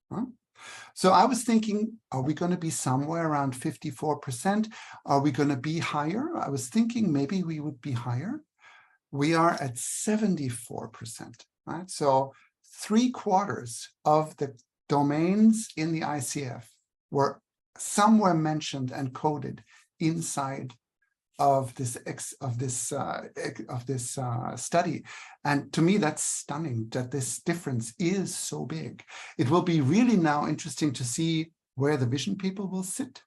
So I was thinking, are we going to be somewhere around 54%? Are we going to be higher? I was thinking maybe we would be higher. We are at 74%, right? So 3/4 of the domains in the ICF were somewhere mentioned and coded inside of this study. And to me, that's stunning that this difference is so big. It will be really now interesting to see where the vision people will sit.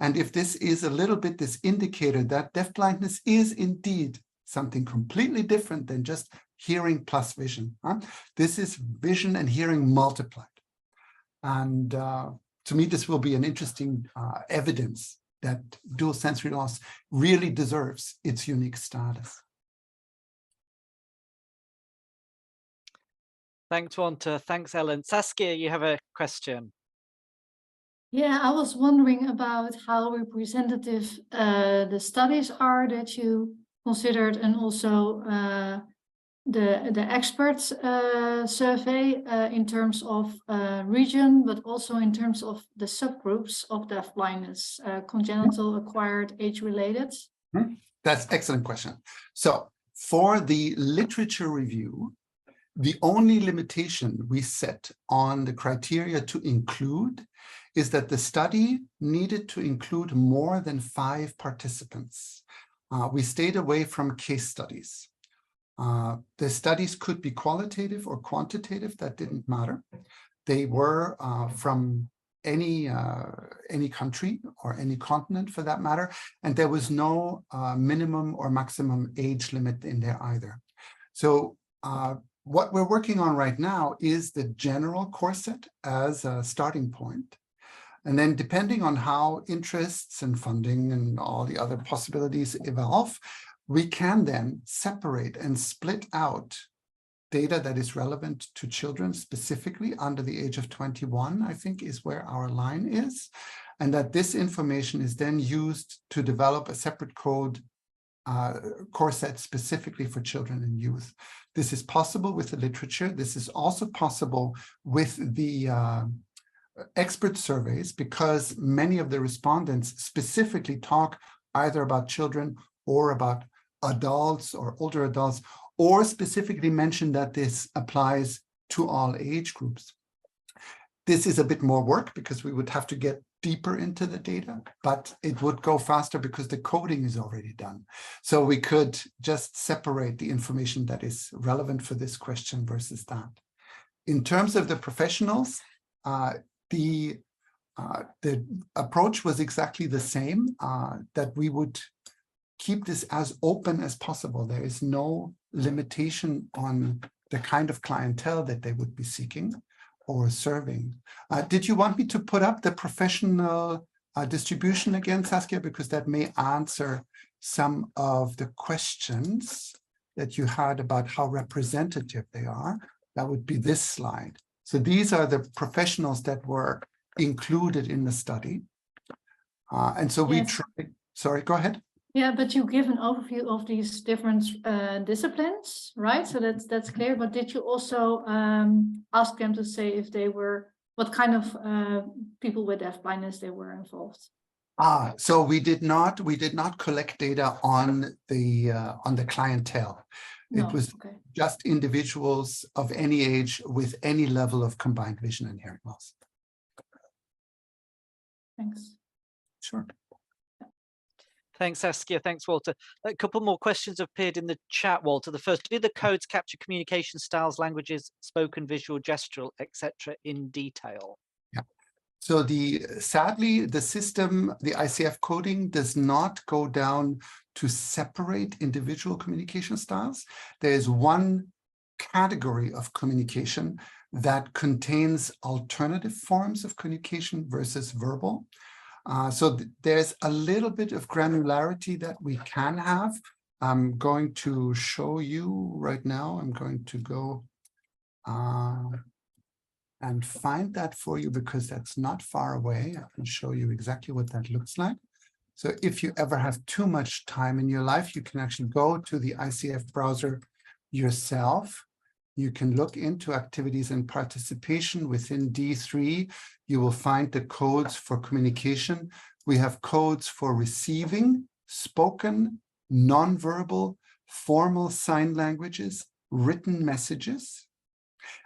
And if this is a little bit this indicator that deafblindness is indeed something completely different than just hearing plus vision. This is vision and hearing multiplied. And to me, this will be an interesting evidence that dual sensory loss really deserves its unique status. Thanks, Wanta. Thanks, Ellen. Saskia, you have a question. Yeah, I was wondering about how representative the studies are that you considered, and also the experts survey in terms of region, but also in terms of the subgroups of deafblindness, congenital, acquired, age-related. That's an excellent question. So for the literature review, the only limitation we set on the criteria to include is that the study needed to include more than 5 participants. We stayed away from case studies. The studies could be qualitative or quantitative, that didn't matter. They were from any country or any continent for that matter, and there was no minimum or maximum age limit in there either. So what we're working on right now is the general core set as a starting point. And then depending on how interests and funding and all the other possibilities evolve, we can then separate and split out data that is relevant to children specifically under the age of 21, I think is where our line is. And that this information is then used to develop a separate core set specifically for children and youth. This is possible with the literature. This is also possible with the expert surveys, because many of the respondents specifically talk either about children or about adults or older adults, or specifically mention that this applies to all age groups. This is a bit more work because we would have to get deeper into the data, but it would go faster because the coding is already done. So we could just separate the information that is relevant for this question versus that. In terms of the professionals, the approach was exactly the same, that we would keep this as open as possible. There is no limitation on the kind of clientele that they would be seeking or serving. Did you want me to put up the professional distribution again, Saskia, because that may answer some of the questions that you had about how representative they are? That would be this slide. So these are the professionals that were included in the study. And so we tried, sorry, go ahead. Yeah, but you give an overview of these different disciplines, right? So that's clear. But did you also ask them to say if they were, what kind of people with deafblindness they were involved? So we did not collect data on the clientele. No, it was okay. Just individuals of any age with any level of combined vision and hearing loss. Thanks. Sure. Thanks, Saskia. Thanks, Walter. A couple more questions appeared in the chat, Walter. The first, did the codes capture communication styles, languages, spoken, visual, gestural, etc. in detail? Yeah. So sadly, the system, the ICF coding does not go down to separate individual communication styles. There is one category of communication that contains alternative forms of communication versus verbal. So there's a little bit of granularity that we can have. I'm going to show you right now. I'm going to go and find that for you because that's not far away. I can show you exactly what that looks like. So if you ever have too much time in your life, you can actually go to the ICF browser yourself. You can look into activities and participation within D3. You will find the codes for communication. We have codes for receiving, spoken, nonverbal, formal sign languages, written messages.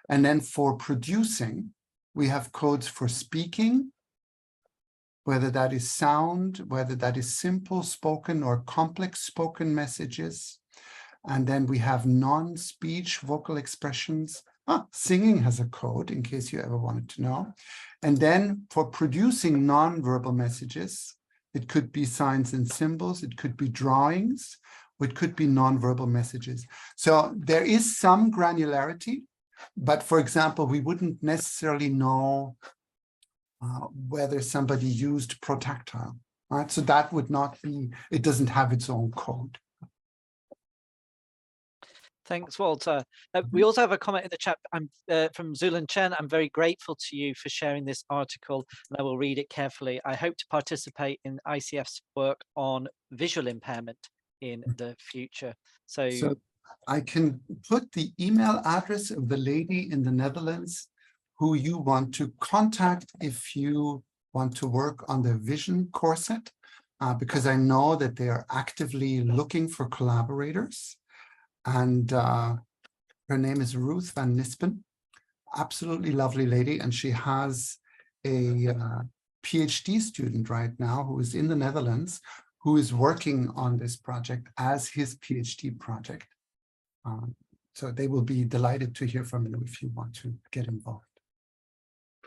And then for producing, we have codes for speaking, whether that is sound, whether that is simple spoken or complex spoken messages. And then we have non-speech vocal expressions. Singing has a code in case you ever wanted to know. And then for producing non-verbal messages, it could be signs and symbols, it could be drawings, it could be non-verbal messages. So there is some granularity, but for example, we wouldn't necessarily know whether somebody used protactile, right? So that would not be, it doesn't have its own code. Thanks, Walter. We also have a comment in the chat from Zulan Chen. I'm very grateful to you for sharing this article, and I will read it carefully. I hope to participate in ICF's work on visual impairment in the future. So I can put the email address of the lady in the Netherlands who you want to contact if you want to work on the Vision Core Set, because I know that they are actively looking for collaborators. And her name is Ruth van Nispen, absolutely lovely lady. And she has a PhD student right now who is in the Netherlands, who is working on this project as his PhD project. So they will be delighted to hear from you if you want to get involved.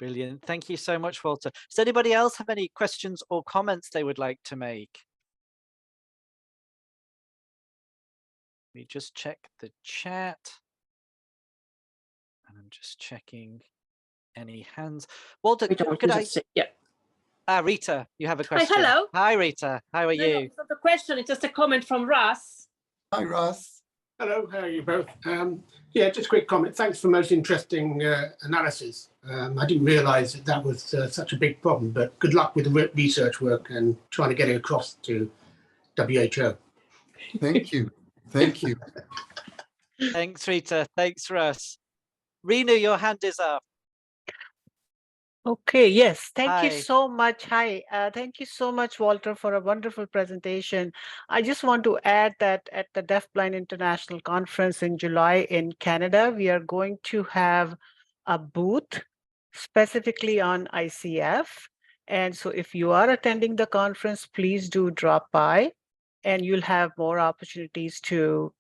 Brilliant. Thank you so much, Walter. Does anybody else have any questions or comments they would like to make? Let me just check the chat. And I'm just checking any hands. Walter, could I? Yeah. Rita, you have a question. Hi, hello. Hi, Rita. How are you? No, it's not a question. It's just a comment from Russ. Hi, Ross. Hello, how are you both? Yeah, just a quick comment. Thanks for most interesting analysis. I didn't realise that was such a big problem, but good luck with the research work and trying to get it across to WHO. Thank you. Thank you. Thanks, Rita. Thanks, Russ. Renu, your hand is up. Okay, yes, thank Hi. you so much. Hi, thank you so much, Walter, for a wonderful presentation. I just want to add that at the Deafblind International Conference in July in Canada, we are going to have a booth specifically on ICF. And so if you are attending the conference, please do drop by and you'll have more opportunities to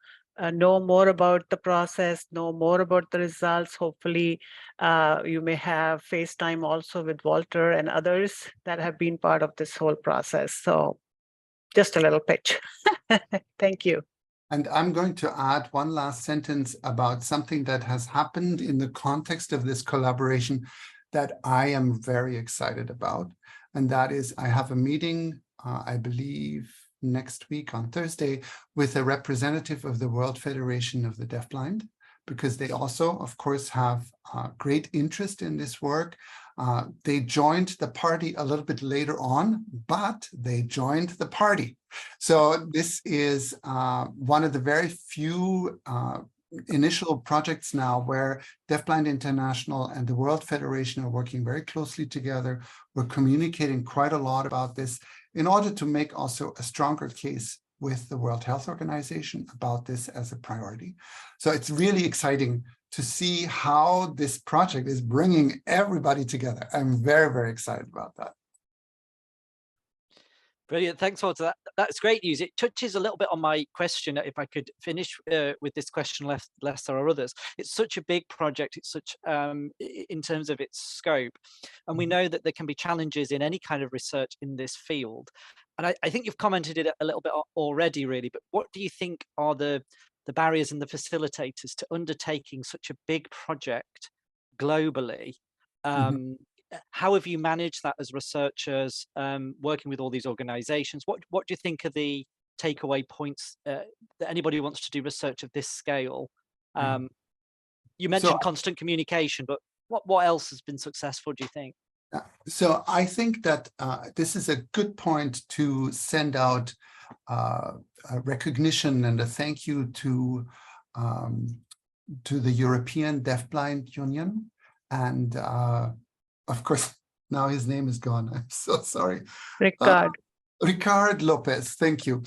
know more about the process, know more about the results. Hopefully, you may have FaceTime also with Walter and others that have been part of this whole process. So just a little pitch. Thank you. And I'm going to add one last sentence about something that has happened in the context of this collaboration that I am very excited about. And that is, I have a meeting, I believe, next week on Thursday with a representative of the World Federation of the Deafblind, because they also, of course, have great interest in this work. They joined the party a little bit later on, but they joined the party. So this is one of the very few initial projects now where Deafblind International and the World Federation are working very closely together. We're communicating quite a lot about this in order to make also a stronger case with the World Health Organization about this as a priority. So it's really exciting to see how this project is bringing everybody together. I'm very, very excited about that. Brilliant. Thanks, Walter. That's great news. It touches a little bit on my question. If I could finish with this question, lest there are others. It's such a big project. It's such, in terms of its scope. And we know that there can be challenges in any kind of research in this field. And I think you've commented it a little bit already, really. But what do you think are the barriers and the facilitators to undertaking such a big project globally? How have you managed that as researchers, working with all these organizations? What do you think are the takeaway points that anybody who wants to do research of this scale? You mentioned constant communication, but what else has been successful, do you think? So I think that this is a good point to send out a recognition and a thank you to the European Deafblind Union. And of course, now his name is gone. I'm so sorry. Ricard Lopez, thank you.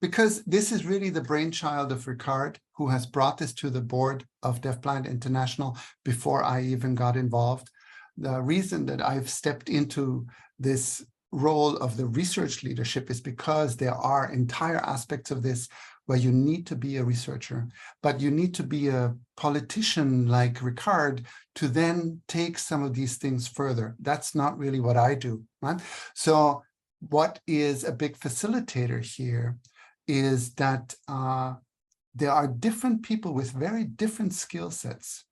Because this is really the brainchild of Ricard, who has brought this to the board of Deafblind International before I even got involved. The reason that I've stepped into this role of the research leadership is because there are entire aspects of this where you need to be a researcher, but you need to be a politician like Ricard to then take some of these things further. That's not really what I do, right? So what is a big facilitator here is that there are different people with very different skill sets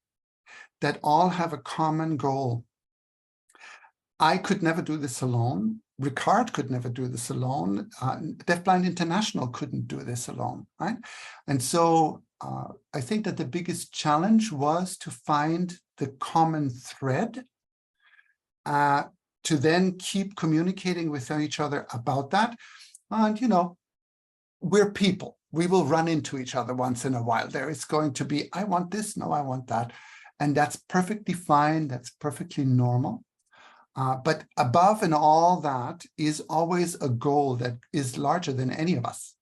that all have a common goal. I could never do this alone. Ricard could never do this alone. Deafblind International couldn't do this alone, right? And so I think that the biggest challenge was to find the common thread, to then keep communicating with each other about that. And, you know, we're people. We will run into each other once in a while. There is going to be, I want this, no, I want that. And that's perfectly fine. That's perfectly normal. But above and all that is always a goal that is larger than any of us.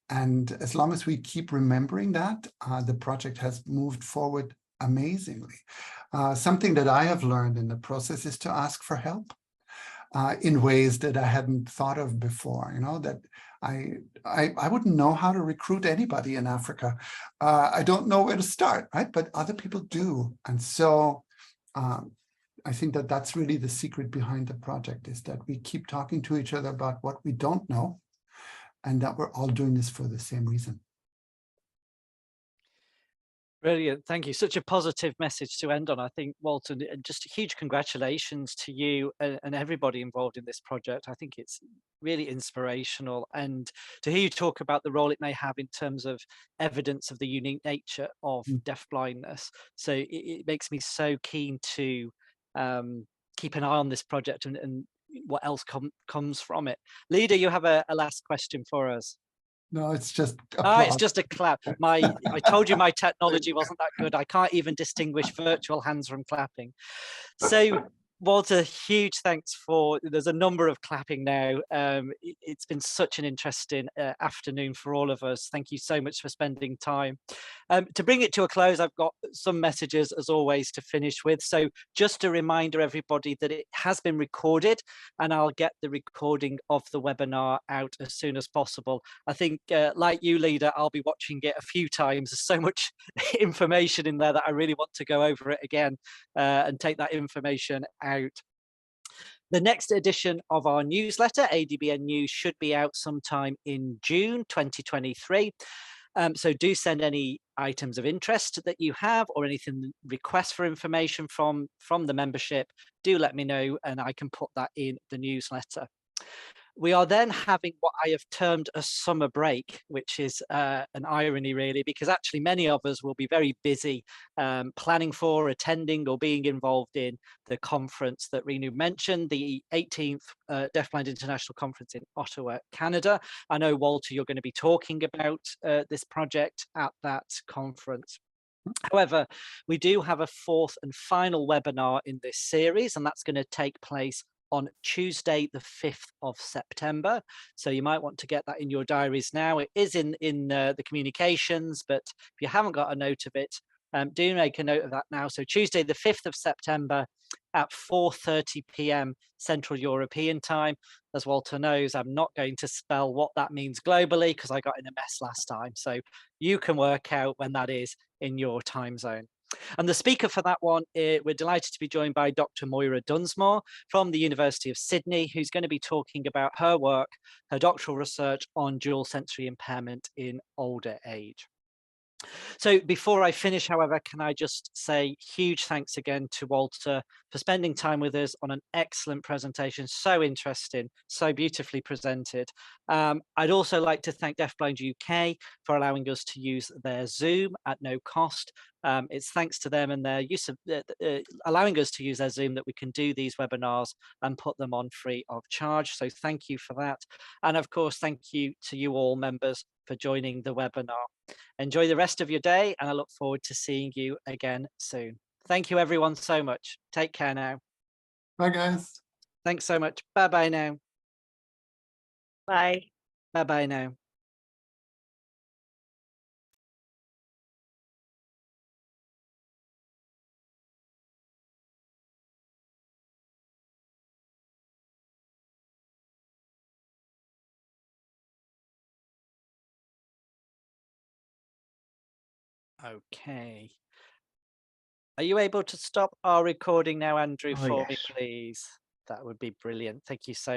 And as long as we keep remembering that, the project has moved forward amazingly. Something that I have learned in the process is to ask for help in ways that I hadn't thought of before. You know, that I wouldn't know how to recruit anybody in Africa. I don't know where to start, right? But other people do. And so I think that that's really the secret behind the project, is that we keep talking to each other about what we don't know, and that we're all doing this for the same reason. Brilliant. Thank you. Such a positive message to end on, I think, Walter, and just a huge congratulations to you and everybody involved in this project. I think it's really inspirational, and to hear you talk about the role it may have in terms of evidence of the unique nature of deafblindness. So it makes me so keen to keep an eye on this project and what else comes from it. Leader, you have a last question for us. No, it's just it's just a clap. I told you my technology wasn't that good. I can't even distinguish virtual hands from clapping. So, Walter, huge thanks there's a number of clapping now. It's been such an interesting afternoon for all of us. Thank you so much for spending time. To bring it to a close, I've got some messages as always to finish with. So just a reminder, everybody, that it has been recorded, and I'll get the recording of the webinar out as soon as possible. I think like you, Leader, I'll be watching it a few times. There's so much information in there that I really want to go over it again and take that information out. The next edition of our newsletter, ADBN News, should be out sometime in June 2023. So do send any items of interest that you have, or anything, requests for information from the membership. Do let me know, and I can put that in the newsletter. We are then having what I have termed a summer break, which is an irony, really, because actually many of us will be very busy planning for, attending, or being involved in the conference that Renu mentioned, the 18th Deafblind International Conference in Ottawa, Canada. I know, Walter, you're going to be talking about this project at that conference. However, we do have a fourth and final webinar in this series, and that's going to take place on Tuesday, the 5th of September. So you might want to get that in your diaries now. It is in the communications, but if you haven't got a note of it, do make a note of that now. So Tuesday, the 5th of September at 4:30 p.m. Central European time. As Walter knows, I'm not going to spell what that means globally because I got in a mess last time. So you can work out when that is in your time zone. And the speaker for that one, we're delighted to be joined by Dr. Moira Dunsmore from the University of Sydney, who's going to be talking about her work, her doctoral research on dual sensory impairment in older age. So before I finish, however, can I just say huge thanks again to Walter for spending time with us on an excellent presentation, so interesting, so beautifully presented. I'd also like to thank Deafblind UK for allowing us to use their Zoom at no cost. It's thanks to them and their use of allowing us to use their Zoom that we can do these webinars and put them on free of charge. So thank you for that. And of course, thank you to you all members for joining the webinar. Enjoy the rest of your day, and I look forward to seeing you again soon. Thank you everyone so much. Take care now. Bye, guys. Thanks so much. Bye-bye now. Bye. Bye-bye now. Okay. Are you able to stop our recording now, Andrew, for me, please? That would be brilliant. Thank you so much.